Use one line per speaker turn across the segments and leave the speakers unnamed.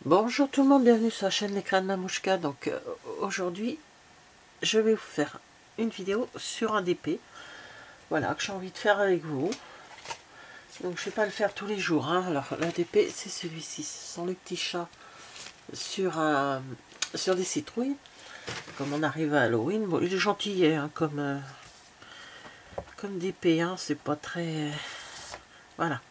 Bonjour tout le monde, bienvenue sur la chaîne L'écran de Mamouchka. Donc aujourd'hui je vais vous faire une vidéo sur un DP, voilà, que j'ai envie de faire avec vous. Donc je vais pas le faire tous les jours, hein. Alors le DP c'est celui-ci, ce sont les petits chats sur des citrouilles. Comme on arrive à Halloween, bon, il est gentillet hein, comme DP, hein, c'est pas très... Voilà.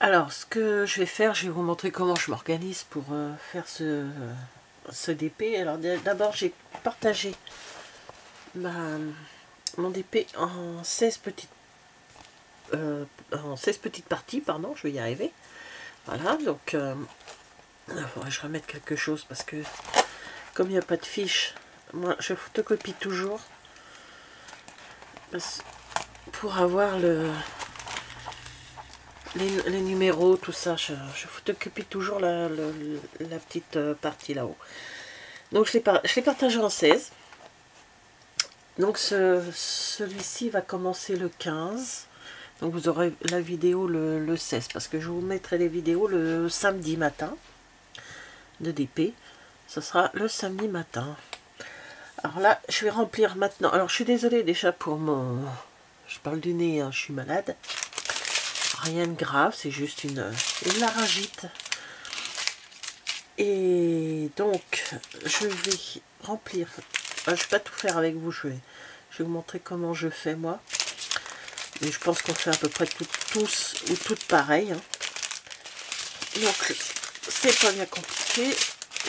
Alors, ce que je vais faire, je vais vous montrer comment je m'organise pour faire ce DP. Alors, d'abord, j'ai partagé mon DP en 16 petites parties, pardon, je vais y arriver. Voilà, donc, je vais remettre quelque chose parce que, comme il n'y a pas de fiche, moi, je photocopie toujours pour avoir les numéros, tout ça, je photocopie toujours la petite partie là-haut. Donc je l'ai partagé en 16. Donc celui-ci va commencer le 15. Donc vous aurez la vidéo le 16. Parce que je vous mettrai les vidéos le samedi matin de DP. Ce sera le samedi matin. Alors là, je vais remplir maintenant. Alors je suis désolée déjà pour mon... Je parle du nez, hein, je suis malade. Rien de grave, c'est juste une laryngite. Et donc, je vais remplir. Je ne vais pas tout faire avec vous, je vais vous montrer comment je fais moi. Mais je pense qu'on fait à peu près tous ou toutes pareilles. Hein. Donc, c'est pas bien compliqué.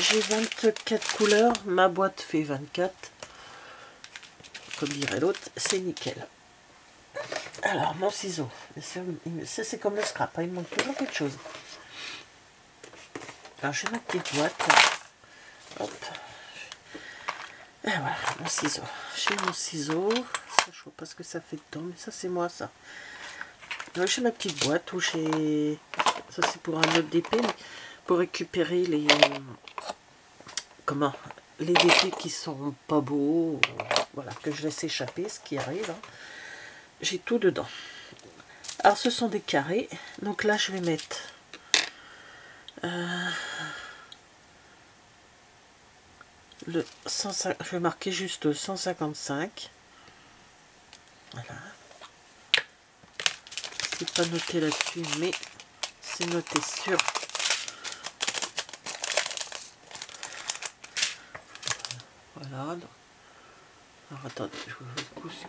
J'ai 24 couleurs, ma boîte fait 24. Comme dirait l'autre, c'est nickel. Alors, mon ciseau. Ça, c'est comme le scrap, hein, il me manque toujours quelque chose. Alors, j'ai ma petite boîte. Hop. Et voilà, mon ciseau. J'ai mon ciseau. Ça, je vois pas ce que ça fait dedans, mais ça, c'est moi, ça. Donc, j'ai ma petite boîte où j'ai... Ça, c'est pour un autre DP, mais pour récupérer les... Comment? Les DP qui sont pas beaux. Voilà, que je laisse échapper, ce qui arrive. Hein. J'ai tout dedans. Alors, ce sont des carrés. Donc là, je vais mettre... le 105, je vais marquer juste 155. Voilà. C'est pas noté là-dessus, mais c'est noté sur... Voilà. Alors attendez, je vous pousse.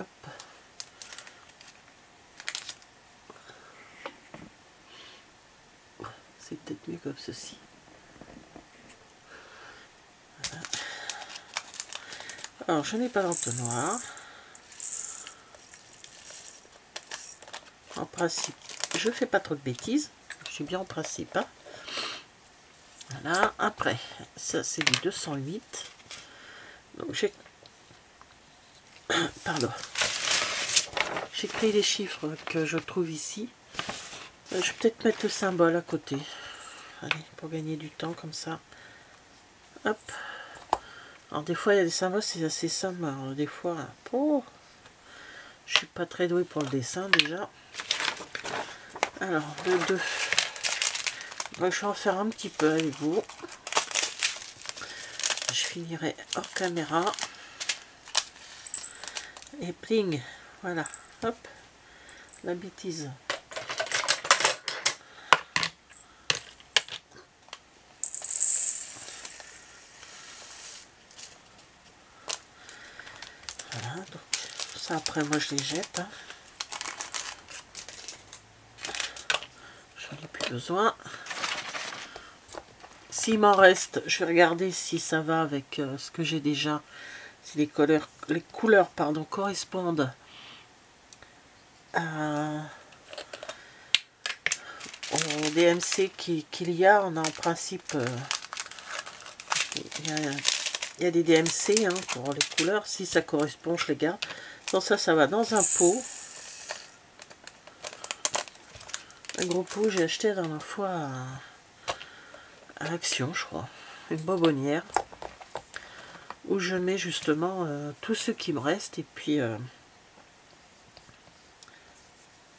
Hop. C'est peut-être mieux comme ceci. Voilà. Alors, je n'ai pas d'entonnoir. En principe, je fais pas trop de bêtises. Je suis bien en principe. Hein. Voilà. Après, ça c'est du 208. Donc j'ai... Pardon. J'ai pris les chiffres que je trouve ici. Je vais peut-être mettre le symbole à côté. Allez, pour gagner du temps comme ça. Hop. Alors des fois il y a des symboles, c'est assez simple. Alors, des fois, oh, je suis pas très douée pour le dessin déjà. Alors le 2. Donc, je vais en faire un petit peu avec vous. Je finirai hors caméra. Et pling. Voilà. Hop. La bêtise. Voilà. Donc ça après moi je les jette. Hein. J'en ai plus besoin. S'il m'en reste, je vais regarder si ça va avec ce que j'ai déjà. Si les couleurs pardon, correspondent au DMC qu'il y a. On a en principe... il y a des DMC hein, pour les couleurs. Si ça correspond, je les garde. Donc ça va dans un pot. Un gros pot, j'ai acheté la dernière fois à l'Action, je crois. Une bonbonnière. Où je mets justement tout ce qui me reste. Et puis,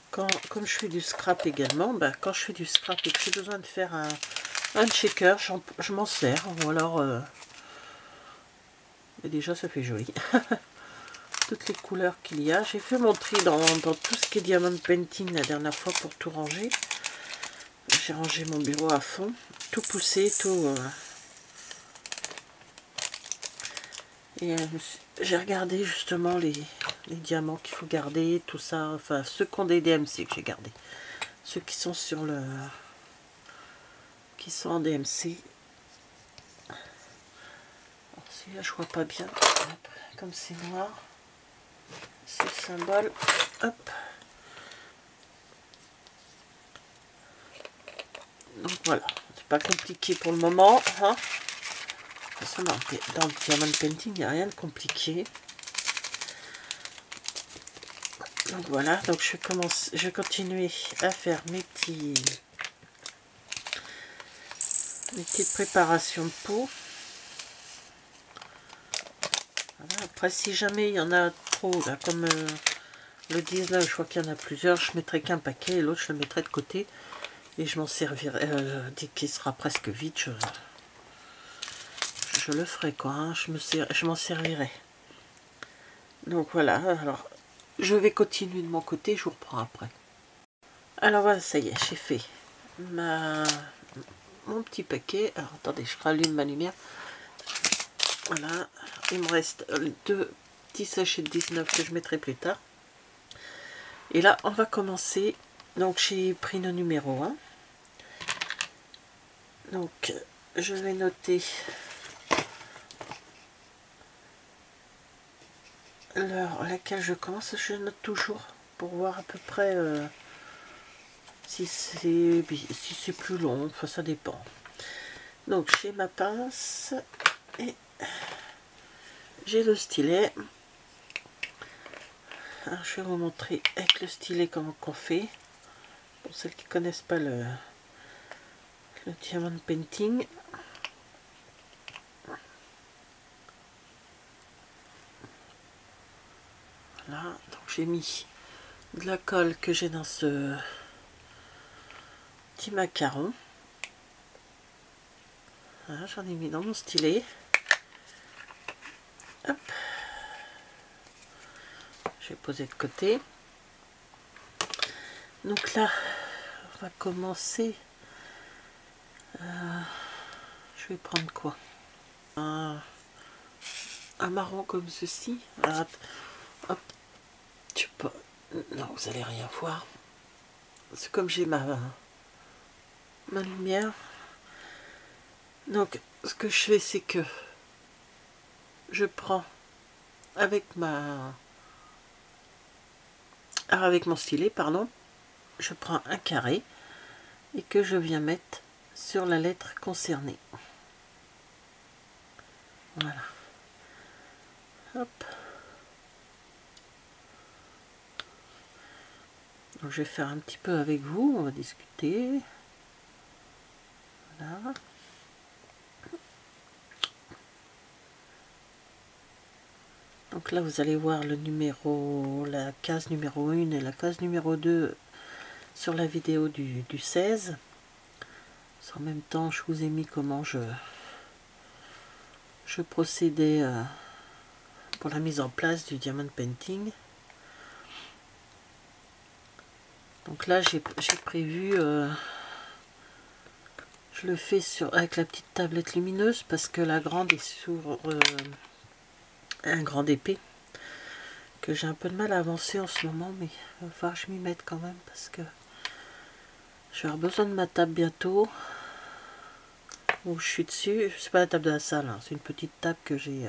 comme je fais du scrap également, quand je fais du scrap et que j'ai besoin de faire un shaker, je m'en sers, ou alors... mais déjà, ça fait joli. Toutes les couleurs qu'il y a. J'ai fait mon tri dans tout ce qui est diamond painting la dernière fois pour tout ranger. J'ai rangé mon bureau à fond. Tout poussé, tout... Et j'ai regardé justement les diamants qu'il faut garder, tout ça. Enfin, ceux qui ont des DMC que j'ai gardé. Ceux qui sont sur le... qui sont en DMC. Alors, celui-là, je vois pas bien. Hop, comme c'est noir. C'est le symbole. Hop. Donc voilà. C'est pas compliqué pour le moment. Hein. De toute façon, dans le diamond painting, il n'y a rien de compliqué. Donc voilà, donc je vais continuer à faire mes petites préparations de peau. Voilà. Après, si jamais il y en a trop, là, comme le 19, je crois qu'il y en a plusieurs, je mettrai qu'un paquet et l'autre je le mettrai de côté et je m'en servirai dès qu'il sera presque vide. Je le ferai quoi, hein, je m'en servirai. Donc voilà, alors je vais continuer de mon côté, je vous reprends après. Alors voilà, ça y est, j'ai fait mon petit paquet. Alors attendez, je rallume ma lumière. Voilà, il me reste 2 petits sachets de 19 que je mettrai plus tard. Et là, on va commencer. Donc j'ai pris le numéro 1. Donc je vais noter l'heure à laquelle je commence. Je note toujours pour voir à peu près si c'est plus long. Enfin, ça dépend. Donc j'ai ma pince et j'ai le stylet. Alors, je vais vous montrer avec le stylet comment on fait. Pour celles qui ne connaissent pas le diamond painting. Voilà, donc j'ai mis de la colle que j'ai dans ce petit macaron. Voilà, j'en ai mis dans mon stylet. Hop. Je vais poser de côté. Donc là, on va commencer. Je vais prendre quoi? Un marron comme ceci. Alors, hop. Je sais pas. Non, vous allez rien voir. C'est comme j'ai ma lumière. Donc, ce que je fais, c'est que je prends avec avec mon stylet, pardon, je prends un carré et que je viens mettre sur la lettre concernée. Voilà. Hop. Donc, je vais faire un petit peu avec vous, on va discuter. Voilà. Donc là, vous allez voir le numéro, la case numéro 1 et la case numéro 2 sur la vidéo du 16. En même temps, je vous ai mis comment je procédais pour la mise en place du diamond painting. Donc là, j'ai prévu, je le fais avec la petite tablette lumineuse parce que la grande est sur un grand épée que j'ai un peu de mal à avancer en ce moment, mais il va falloir que je m'y mette quand même parce que je vais avoir besoin de ma table bientôt. Où je suis dessus, c'est pas la table de la salle, hein, c'est une petite table que j'ai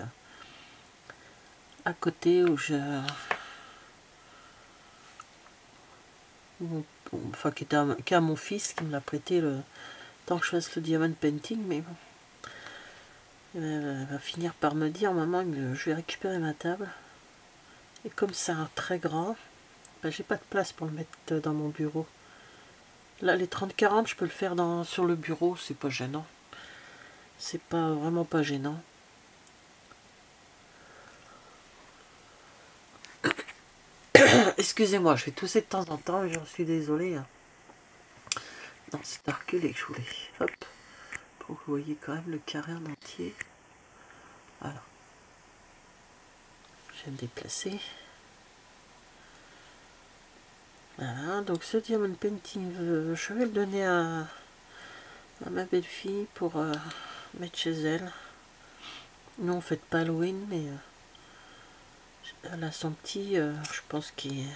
à côté où enfin qui est à mon fils qui me l'a prêté le temps que je fasse le diamond painting, mais bon. Elle va finir par me dire maman, je vais récupérer ma table. Et comme c'est un très grand, ben, j'ai pas de place pour le mettre dans mon bureau. Là, les 30-40, je peux le faire sur le bureau, c'est pas gênant. C'est pas vraiment pas gênant. Excusez-moi, je vais tousser de temps en temps, j'en suis désolée. Hein. Non, c'est à reculer que je voulais. Hop. pour que vous voyez quand même le carré en entier. Voilà. Je vais me déplacer. Voilà, donc ce diamond painting, je vais le donner à ma belle-fille pour mettre chez elle. Non, on ne fait pas Halloween, mais elle a son petit, je pense qui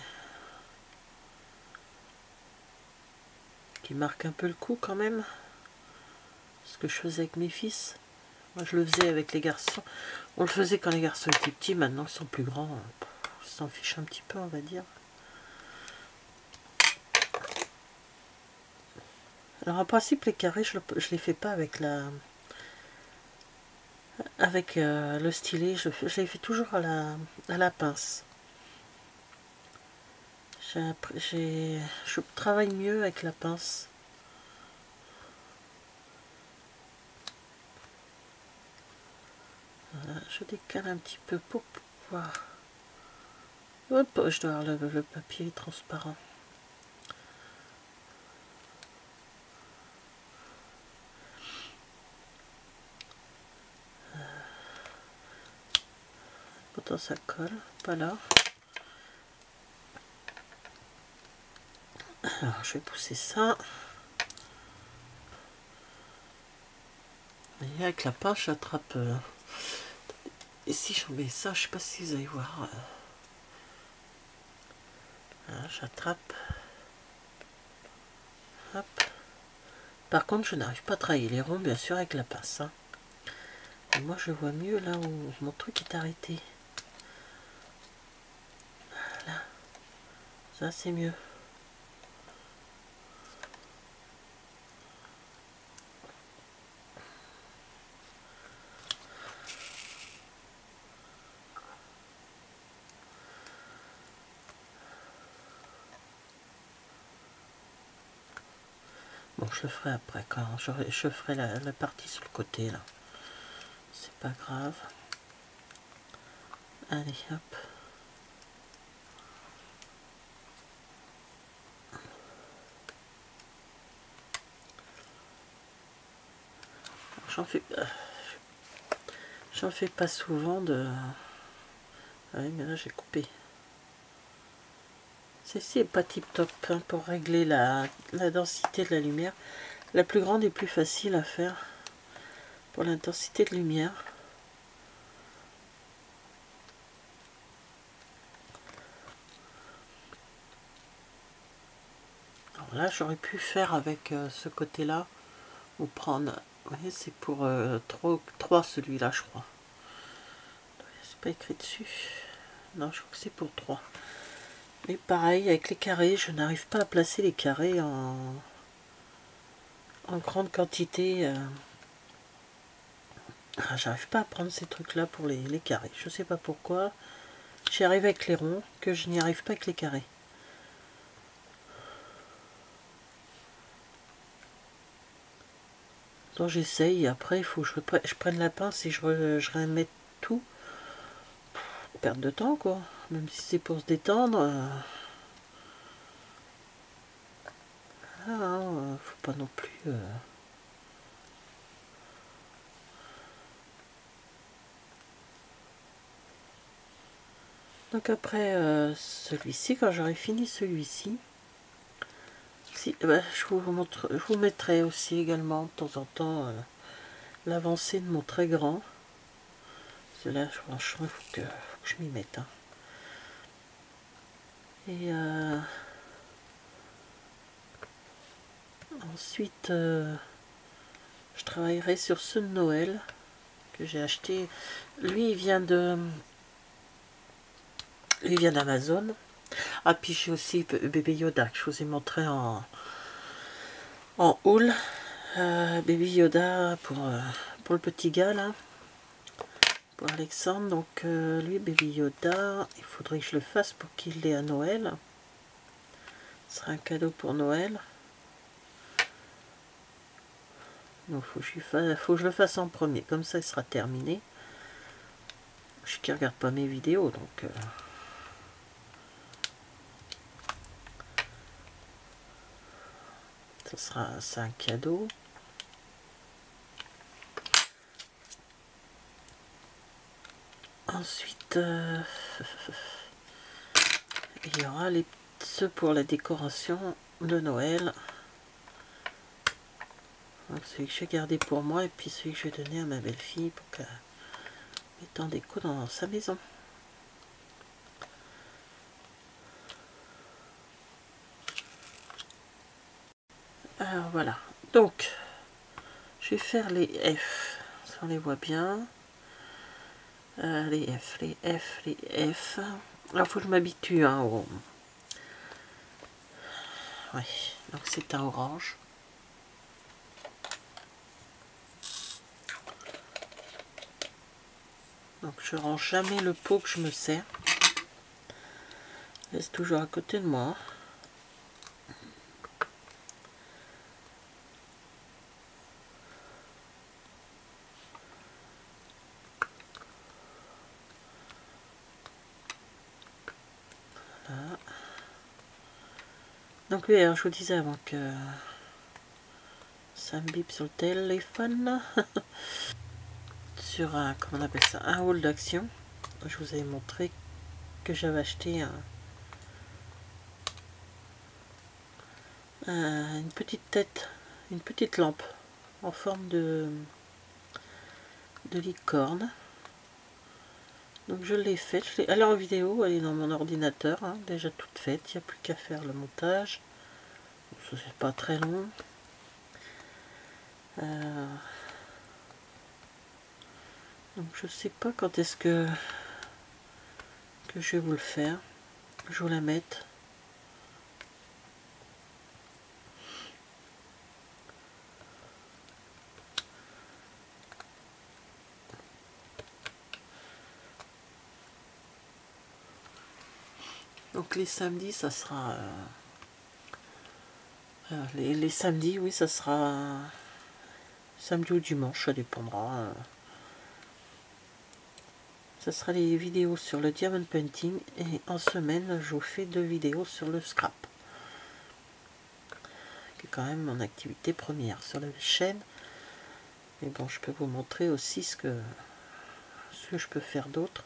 marque un peu le coup quand même. Ce que je faisais avec mes fils. Moi je le faisais avec les garçons. On le faisait quand les garçons étaient petits, maintenant ils sont plus grands. Ils s'en fichent un petit peu, on va dire. Alors en principe les carrés, je les fais pas avec le stylet, je les fais toujours à la pince. Je travaille mieux avec la pince. Voilà, je décale un petit peu pour pouvoir... Hop, je dois avoir le papier transparent. Pourtant ça colle, pas là. Alors je vais pousser ça. Et avec la pince j'attrape. Et si j'en mets ça, je sais pas si vous allez voir. J'attrape. Hop. Par contre je n'arrive pas à travailler les ronds bien sûr avec la pince. Hein. Et moi je vois mieux là où mon truc est arrêté. Voilà. Ça c'est mieux. Bon, je le ferai après, quand je ferai la partie sur le côté, là. C'est pas grave. Allez, hop. J'en fais pas souvent de... Ah oui, mais là, j'ai coupé. Ceci est pas tip top hein, pour régler la densité de la lumière. La plus grande est plus facile à faire pour l'intensité de lumière. Alors là, j'aurais pu faire avec ce côté-là, ou prendre... Vous voyez, c'est pour 3 celui-là, je crois. C'est pas écrit dessus. Non, je crois que c'est pour 3. Mais pareil, avec les carrés, je n'arrive pas à placer les carrés en grande quantité. J'arrive pas à prendre ces trucs-là pour les carrés. Je sais pas pourquoi. J'y arrive avec les ronds, que je n'y arrive pas avec les carrés. Donc j'essaye, après il faut que je prenne la pince et je remette tout. Perte de temps quoi, même si c'est pour se détendre. Faut pas non plus... Donc après celui-ci, quand j'aurai fini celui-ci, je vous mettrai aussi également de temps en temps l'avancée de mon très grand. Cela, franchement, il faut que je m'y mette. Hein. Et ensuite, je travaillerai sur ce de Noël que j'ai acheté. Lui, il vient d'Amazon. Ah, puis j'ai aussi Bébé Yoda que je vous ai montré en haul. Baby Yoda pour le petit gars là, pour Alexandre. Donc lui, Baby Yoda, il faudrait que je le fasse pour qu'il l'ait à Noël. Ce sera un cadeau pour Noël. Donc faut que je le fasse en premier, comme ça il sera terminé. Je qui regarde pas mes vidéos, donc ça sera un cadeau. Ensuite, il y aura ceux pour la décoration de Noël. Donc celui que j'ai gardé pour moi et puis celui que je vais donner à ma belle-fille pour qu'elle mette en déco dans sa maison. Alors voilà, donc je vais faire les F, ça on les voit bien. Les F, les F, les F. Alors faut que je m'habitue hein, au... Ouais, donc c'est un orange. Donc je range jamais le pot que je me sers. Je laisse toujours à côté de moi. Voilà. Donc oui, alors je vous disais avant que ça me bip sur le téléphone. Sur un, comment on appelle ça, un haul d'action. Je vous avais montré que j'avais acheté une petite tête, une petite lampe en forme de licorne. Donc je l'ai faite, elle est en vidéo, elle est dans mon ordinateur, hein, déjà toute faite, il n'y a plus qu'à faire le montage. Ça c'est pas très long. Donc je sais pas quand est-ce que je vais vous le faire. Je vous la mette. Donc les samedis, ça sera... les samedis, oui, ça sera samedi ou dimanche, ça dépendra. Ça sera les vidéos sur le diamond painting et en semaine, je vous fais 2 vidéos sur le scrap. Qui est quand même mon activité première sur la chaîne. Mais bon, je peux vous montrer aussi ce que je peux faire d'autre.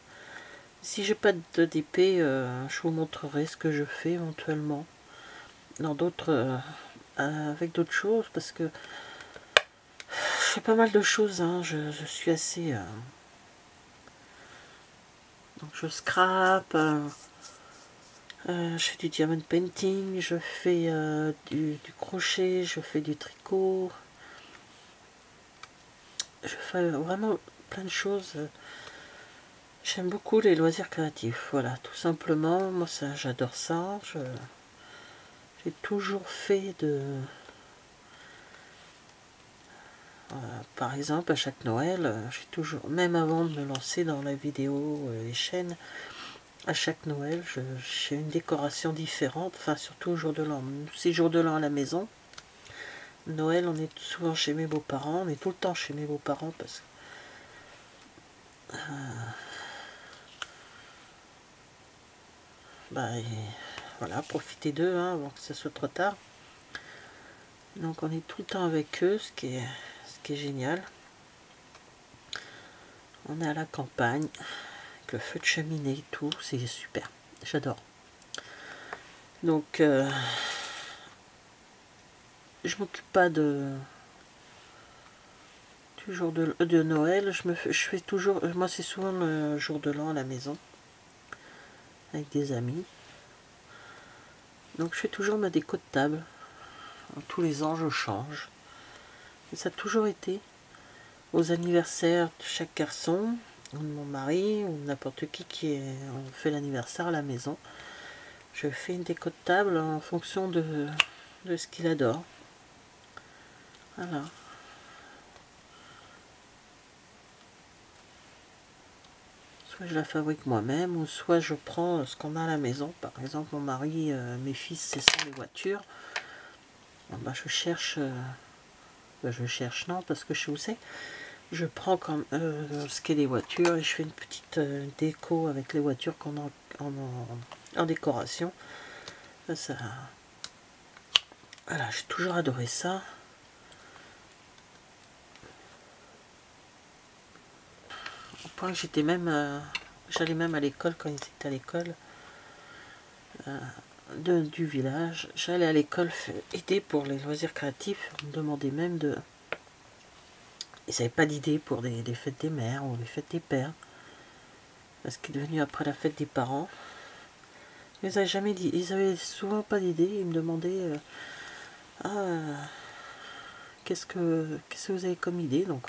Si j'ai pas de DP, je vous montrerai ce que je fais éventuellement dans d'autres, avec d'autres choses, parce que je fais pas mal de choses. Hein. Je suis assez, donc je scrape, je fais du diamond painting, je fais du crochet, je fais du tricot, je fais vraiment plein de choses. J'aime beaucoup les loisirs créatifs, voilà, tout simplement. Moi, ça, j'adore ça. J'ai toujours fait de... par exemple, à chaque Noël, j'ai toujours, même avant de me lancer dans la vidéo, les chaînes, à chaque Noël, j'ai une décoration différente. Enfin, surtout au jour de l'an. 6 jours de l'an à la maison. Noël, on est souvent chez mes beaux-parents. On est tout le temps chez mes beaux-parents parce que... voilà, profitez d'eux hein, avant que ce soit trop tard. Donc on est tout le temps avec eux, ce qui est génial. On est à la campagne, avec le feu de cheminée et tout, c'est super, j'adore. Donc je m'occupe pas du jour de Noël, je fais toujours, moi c'est souvent le jour de l'an à la maison, avec des amis. Donc je fais toujours ma déco de table. Tous les ans je change. Et ça a toujours été aux anniversaires de chaque garçon, ou de mon mari, ou n'importe qui on fait l'anniversaire à la maison. Je fais une déco de table en fonction de ce qu'il adore. Voilà. Soit je la fabrique moi-même, ou soit je prends ce qu'on a à la maison. Par exemple, mon mari, mes fils, c'est ça les voitures. Bon, bah, je cherche non, parce que je sais où c'est. Je prends comme ce qui est des voitures et je fais une petite déco avec les voitures qu'on a en décoration. Ça, voilà, j'ai toujours adoré ça. Au point que j'étais même J'allais même à l'école quand ils étaient à l'école du village. J'allais à l'école aider pour les loisirs créatifs. On me demandait même de... Ils n'avaient pas d'idée pour des fêtes des mères ou les fêtes des pères. Ce qui est devenu après la fête des parents. Mais ils n'avaient jamais dit, ils avaient souvent pas d'idée. Ils me demandaient qu'est-ce que vous avez comme idée. Donc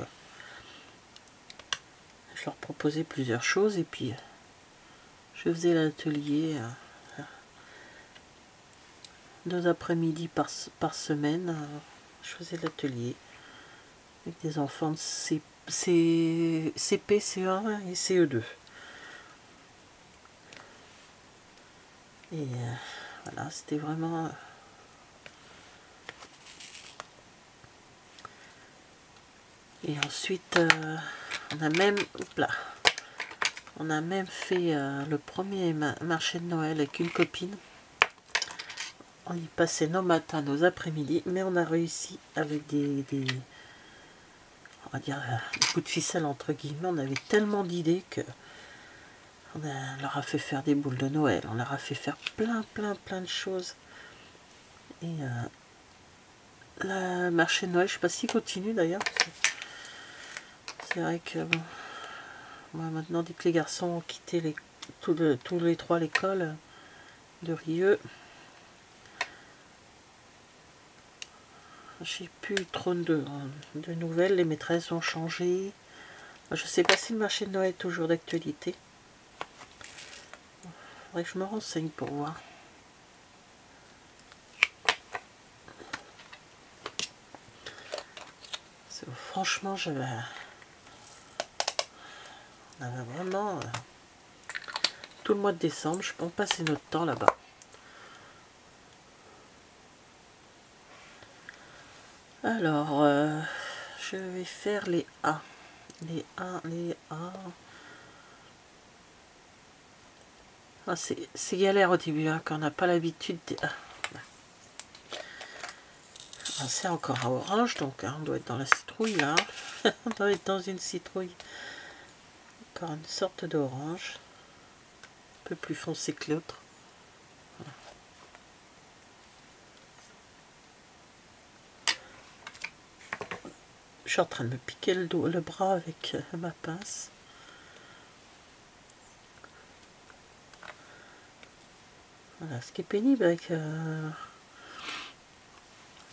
je leur proposais plusieurs choses et puis je faisais l'atelier 2 après-midi par semaine. Je faisais l'atelier avec des enfants de CP, CE1 et CE2. Et voilà, c'était vraiment... Et ensuite, on a même fait le premier marché de Noël avec une copine. On y passait nos matins, nos après-midi, mais on a réussi avec des on va dire, des coups de ficelle entre guillemets. On avait tellement d'idées que on leur a fait faire des boules de Noël, on leur a fait faire plein de choses. Et le marché de Noël, je sais pas s'il continue d'ailleurs. C'est vrai que bon, moi maintenant, dès que les garçons ont quitté tous les 3 l'école de Rieux, j'ai plus trop de nouvelles. Les maîtresses ont changé. Je sais pas si le marché de Noël est toujours d'actualité. Faudrait que je me renseigne pour voir. Franchement, on avait vraiment tout le mois de décembre, je peux passer notre temps là-bas. Alors, je vais faire les A. Les A. Ah, c'est galère au début, hein, quand on n'a pas l'habitude. Ah, c'est encore à orange, donc hein, on doit être dans la citrouille là. On doit être dans une citrouille. Encore une sorte d'orange. Un peu plus foncé que l'autre. Voilà. Je suis en train de me piquer le bras avec ma pince. Voilà, ce qui est pénible avec... parce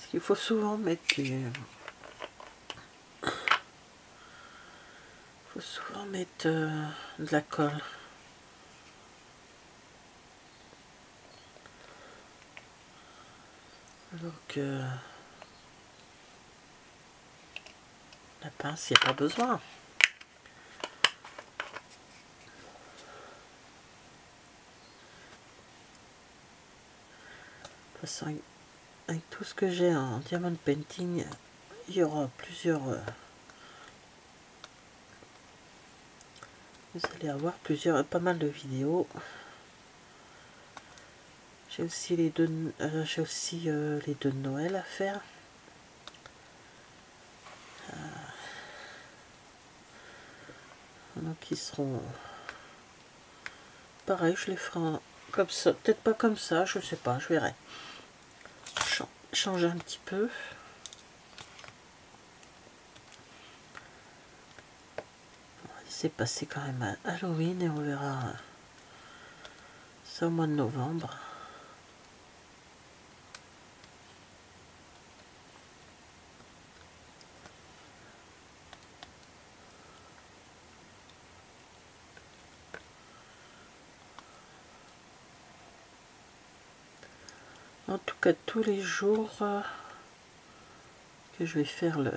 qu'il faut souvent mettre du... faut souvent mettre de la colle. Alors que la pince, il n'y a pas besoin. De toute façon, avec tout ce que j'ai en diamond painting, il y aura plusieurs... vous allez avoir pas mal de vidéos. J'ai aussi les deux de Noël à faire. Donc ils seront pareil, je les ferai comme ça, peut-être pas comme ça, je sais pas, je verrai. Changer un petit peu. C'est passé quand même à Halloween et on verra ça au mois de novembre. En tout cas, tous les jours que je vais faire le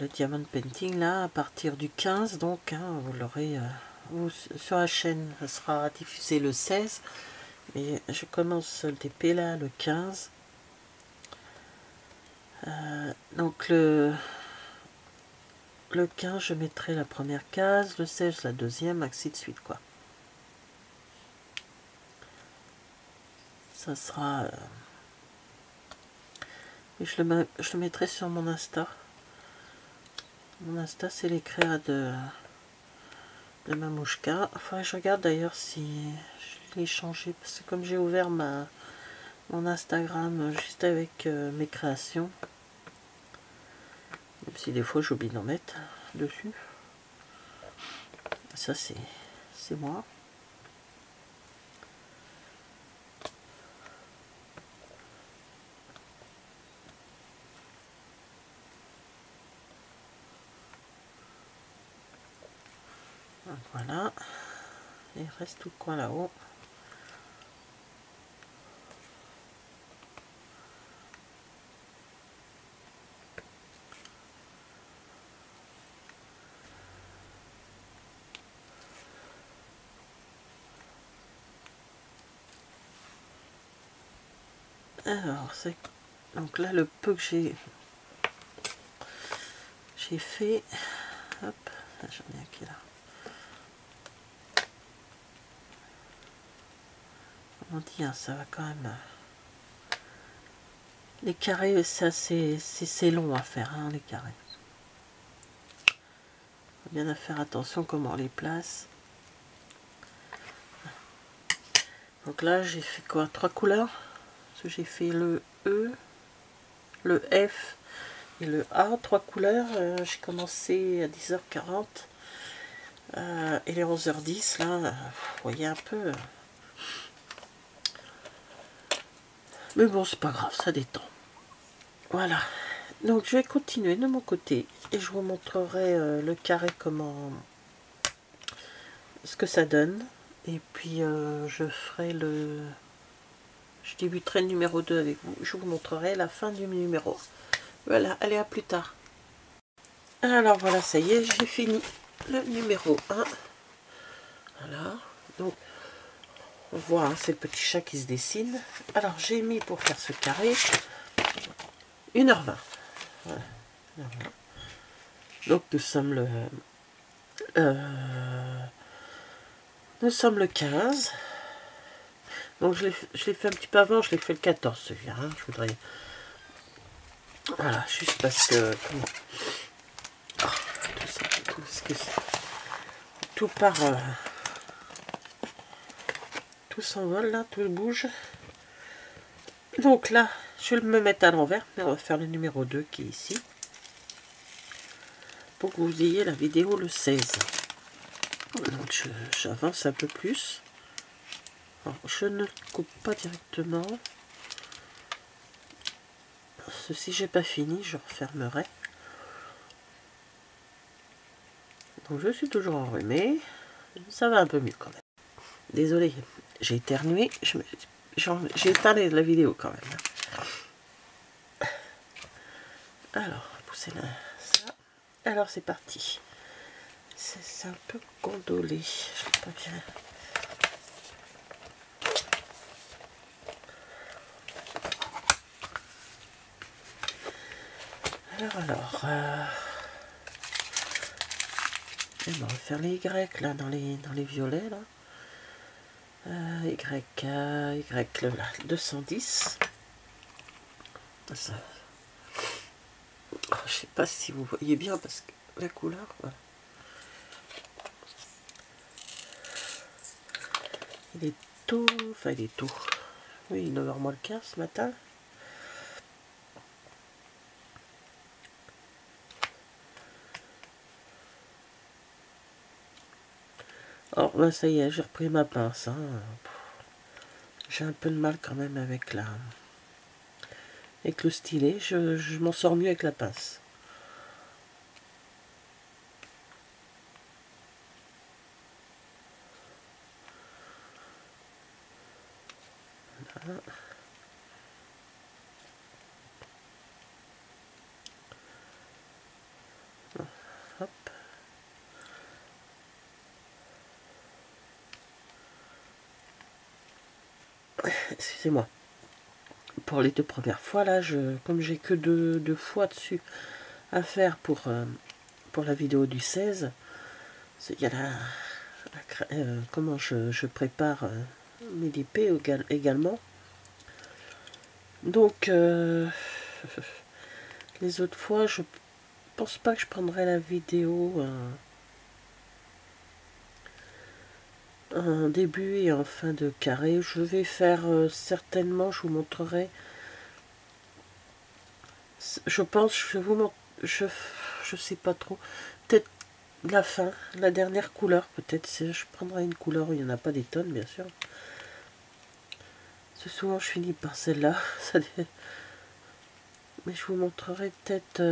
diamond painting là, à partir du 15, donc hein, vous l'aurez sur la chaîne, ça sera diffusé le 16, mais je commence le DP là le 15. Donc le 15 je mettrai la première case, le 16 la deuxième, ainsi de suite quoi. Ça sera... et je le mettrai sur mon Insta. Mon Insta, c'est l'écrire de Mamouchka. Enfin, je regarde d'ailleurs si je l'ai changé, parce que comme j'ai ouvert mon Instagram juste avec mes créations, même si des fois j'oublie d'en mettre dessus. Ça, c'est moi. Voilà. Il reste tout le coin là-haut. Alors, c'est donc là le peu que j'ai fait. Hop, j'en ai un qui est là. On dit, hein, ça va quand même. Les carrés, ça c'est long à faire, hein, les carrés. Bien à faire attention comment on les place. Donc là, j'ai fait quoi? 3 couleurs. Parce que j'ai fait le E, le F et le A, 3 couleurs. J'ai commencé à 10h40. Et les 11h10, là, vous voyez un peu. Mais bon, c'est pas grave, ça détend. Voilà. Donc je vais continuer de mon côté. Et je vous montrerai le carré, ce que ça donne. Et puis je ferai je débuterai le numéro 2 avec vous. Je vous montrerai la fin du numéro. Voilà, allez, à plus tard. Alors voilà, ça y est, j'ai fini le numéro 1. Voilà, donc on voit, hein, c'est le petit chat qui se dessine. Alors j'ai mis pour faire ce carré 1h20. Voilà, 1h20. Donc nous sommes le 15. Donc je l'ai fait un petit peu avant, je l'ai fait le 14 celui-là. Hein, je voudrais... Voilà, juste parce que... Oh, tout ça, tout ce que c'est. Tout part... tout s'envole là, tout bouge. Donc là, je vais me mettre à l'envers, mais on va faire le numéro 2 qui est ici. Pour que vous ayez la vidéo le 16. Donc j'avance un peu plus. Alors, je ne coupe pas directement. Ceci, j'ai pas fini, je refermerai. Donc je suis toujours enrhumée. Ça va un peu mieux quand même. Désolée, j'ai éternué. J'ai éteint la vidéo quand même. Alors, poussez là, ça. Alors c'est parti. C'est un peu gondolé. Je sais pas bien. Alors, on va faire les Y là, dans les violets là. Y, là, 210. Ça. Oh, je sais pas si vous voyez bien parce que la couleur, voilà. Il est tôt, enfin il est tôt. Oui, 9h moins le quart ce matin. Oh, ben ça y est, j'ai repris ma pince. Hein. J'ai un peu de mal quand même avec le stylet. Je m'en sors mieux avec la pince. Voilà. Hop. Excusez-moi. Pour les 2 premières fois, là, comme j'ai que deux fois dessus à faire pour la vidéo du 16, il y a comment je prépare mes DP également. Donc, les autres fois, pense pas que je prendrai la vidéo en début et en fin de carré. Je vais faire certainement, je vous montrerai. Je pense, je vous montre, je sais pas trop. Peut-être la fin, la dernière couleur, peut-être. Je prendrai une couleur où il n'y en a pas des tonnes, bien sûr. C'est souvent je finis par celle-là. Mais je vous montrerai peut-être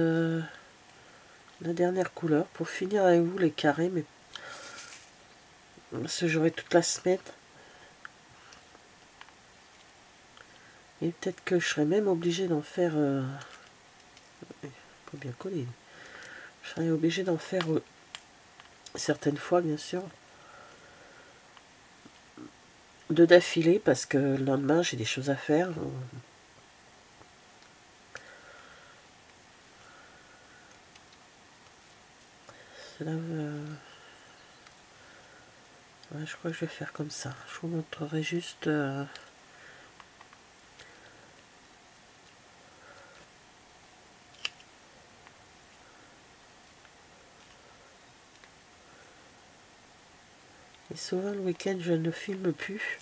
la dernière couleur pour finir avec vous les carrés, mais parce que j'aurai toute la semaine. Et peut-être que je serai même obligé d'en faire... pas bien collé. Je serai obligé d'en faire certaines fois, bien sûr. Deux d'affilée, parce que le lendemain, j'ai des choses à faire. Cela, ouais, je crois que je vais faire comme ça. Je vous montrerai juste... Et souvent le week-end je ne filme plus.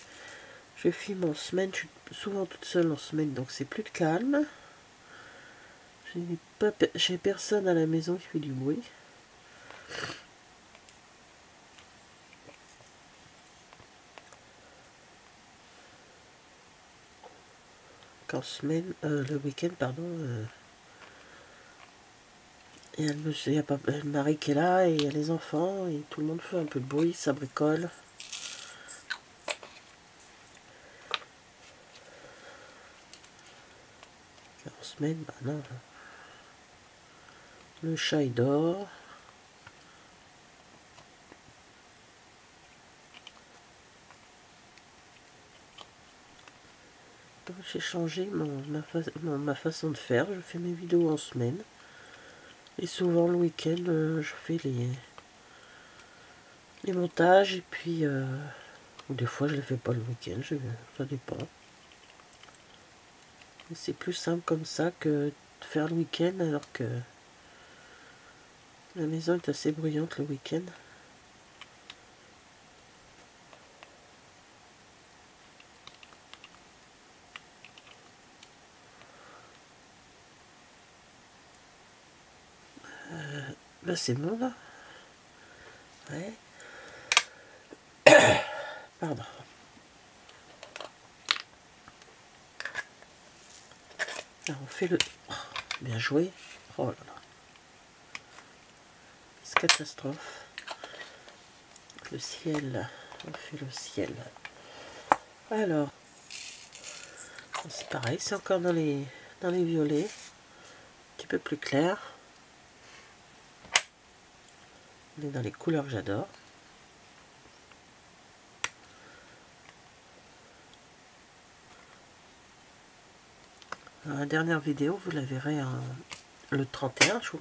Je filme en semaine, je suis souvent toute seule en semaine, donc c'est plus calme. J'ai personne à la maison qui fait du bruit. Qu'en semaine, le week-end, pardon, et il y a pas, le mari qui est là, et il y a les enfants, et tout le monde fait un peu de bruit, ça bricole. En semaine, bah non. Le chat il dort. Donc j'ai changé ma façon de faire. Je fais mes vidéos en semaine. Et souvent le week-end, je fais les montages. Et puis, ou des fois je les fais pas le week-end. Ça dépend. C'est plus simple comme ça que de faire le week-end alors que la maison est assez bruyante le week-end. Là c'est bon là. Ouais. Pardon. Alors on fait le... Oh, bien joué. Oh là là. C'est catastrophe. Le ciel. On fait le ciel. Alors. C'est pareil, c'est encore dans les violets. Un petit peu plus clair. On est dans les couleurs que j'adore. Dans la dernière vidéo, vous la verrez le 31. Je vous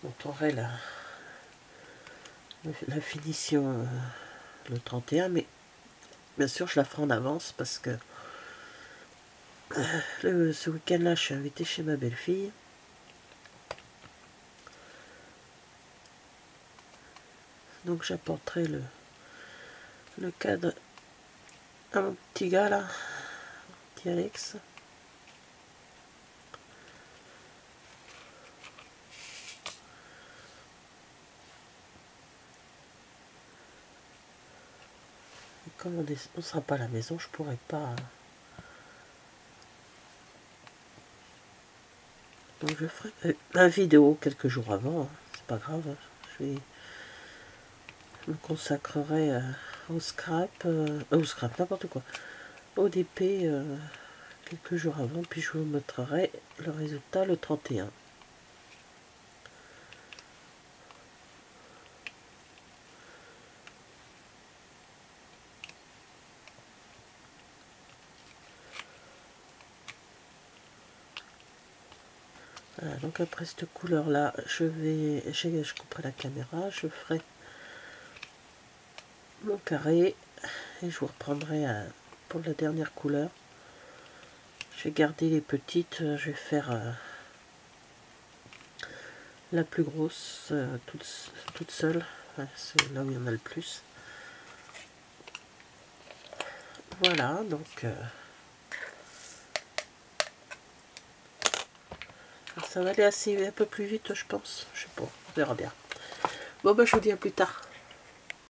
montrerai la finition le 31. Mais bien sûr, je la ferai en avance parce que ce week-end-là, je suis invitée chez ma belle-fille. Donc j'apporterai le cadre à mon petit gars là, petit Alex. Et comme on ne sera pas à la maison, je pourrai pas... Donc je ferai ma vidéo quelques jours avant, hein. C'est pas grave, hein. Je me consacrerai au scrap, n'importe quoi, au DP quelques jours avant, puis je vous montrerai le résultat le 31. Voilà, donc après cette couleur là, je couperai la caméra, je ferai mon carré et je vous reprendrai pour la dernière couleur. Je vais garder les petites, je vais faire La plus grosse, toute seule, ouais, c'est là où il y en a le plus. Voilà, donc ça va aller assez un peu plus vite, je pense. Je sais pas, on verra bien. Bon, bah, je vous dis à plus tard.